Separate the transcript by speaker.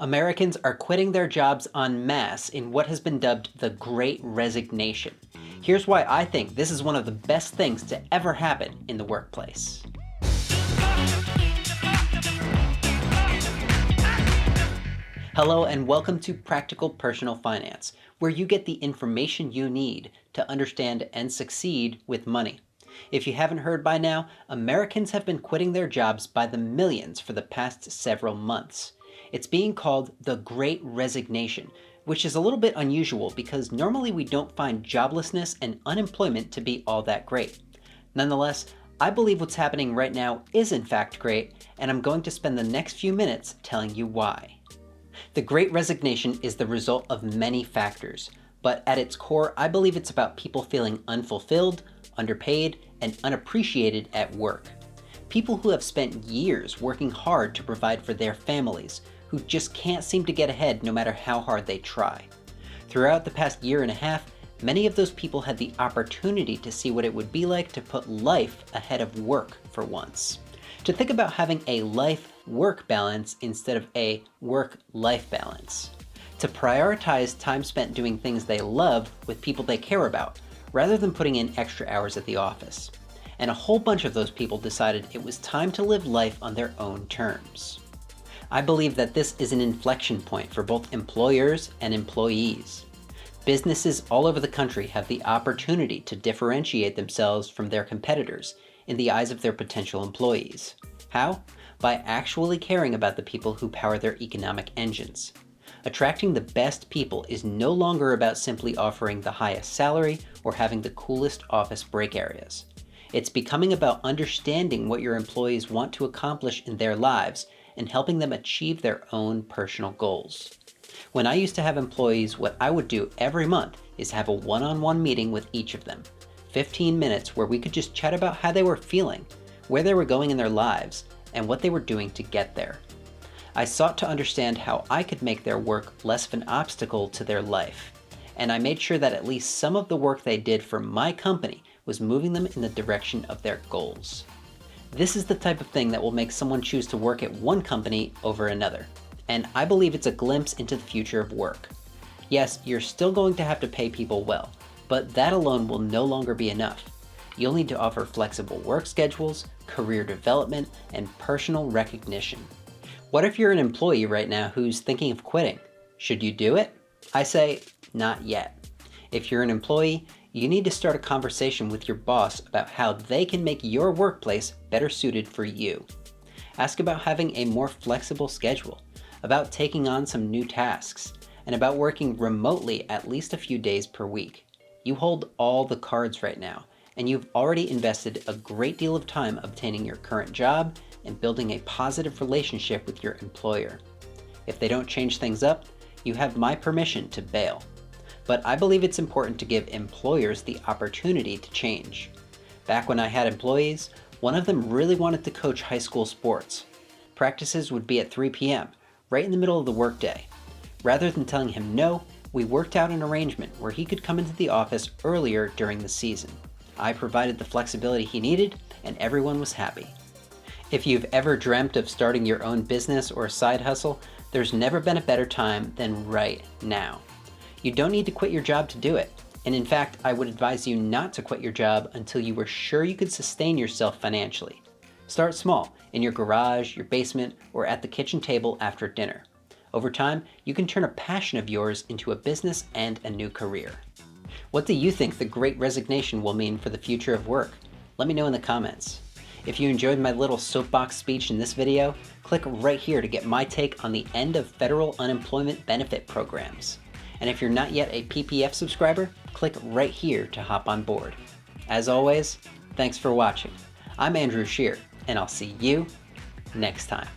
Speaker 1: Americans are quitting their jobs en masse in what has been dubbed the Great Resignation. Here's why I think this is one of the best things to ever happen in the workplace. Hello and welcome to Practical Personal Finance, where you get the information you need to understand and succeed with money. If you haven't heard by now, Americans have been quitting their jobs by the millions for the past several months. It's being called the Great Resignation, which is a little bit unusual because normally we don't find joblessness and unemployment to be all that great. Nonetheless, I believe what's happening right now is in fact great, and I'm going to spend the next few minutes telling you why. The Great Resignation is the result of many factors, but at its core, I believe it's about people feeling unfulfilled, underpaid, and unappreciated at work. People who have spent years working hard to provide for their families, who just can't seem to get ahead no matter how hard they try. Throughout the past year and a half, many of those people had the opportunity to see what it would be like to put life ahead of work for once. To think about having a life-work balance instead of a work-life balance. To prioritize time spent doing things they love with people they care about, rather than putting in extra hours at the office. And a whole bunch of those people decided it was time to live life on their own terms. I believe that this is an inflection point for both employers and employees. Businesses all over the country have the opportunity to differentiate themselves from their competitors in the eyes of their potential employees. How? By actually caring about the people who power their economic engines. Attracting the best people is no longer about simply offering the highest salary or having the coolest office break areas. It's becoming about understanding what your employees want to accomplish in their lives and helping them achieve their own personal goals. When I used to have employees, what I would do every month is have a one-on-one meeting with each of them. 15 minutes where we could just chat about how they were feeling, where they were going in their lives, and what they were doing to get there. I sought to understand how I could make their work less of an obstacle to their life, and I made sure that at least some of the work they did for my company was moving them in the direction of their goals. This is the type of thing that will make someone choose to work at one company over another, and I believe it's a glimpse into the future of work. Yes, you're still going to have to pay people well, but that alone will no longer be enough. You'll need to offer flexible work schedules, career development, and personal recognition. What if you're an employee right now who's thinking of quitting? Should you do it? I say, not yet. If you're an employee, you need to start a conversation with your boss about how they can make your workplace better suited for you. Ask about having a more flexible schedule, about taking on some new tasks, and about working remotely at least a few days per week. You hold all the cards right now, and you've already invested a great deal of time obtaining your current job and building a positive relationship with your employer. If they don't change things up, you have my permission to bail. But I believe it's important to give employers the opportunity to change. Back when I had employees, one of them really wanted to coach high school sports. Practices would be at 3 p.m., right in the middle of the workday. Rather than telling him no, we worked out an arrangement where he could come into the office earlier during the season. I provided the flexibility he needed, and everyone was happy. If you've ever dreamt of starting your own business or side hustle, there's never been a better time than right now. You don't need to quit your job to do it. And in fact, I would advise you not to quit your job until you were sure you could sustain yourself financially. Start small, in your garage, your basement, or at the kitchen table after dinner. Over time, you can turn a passion of yours into a business and a new career. What do you think the Great Resignation will mean for the future of work? Let me know in the comments. If you enjoyed my little soapbox speech in this video, click right here to get my take on the end of federal unemployment benefit programs. And if you're not yet a PPF subscriber, click right here to hop on board. As always, thanks for watching. I'm Andrew Shear, and I'll see you next time.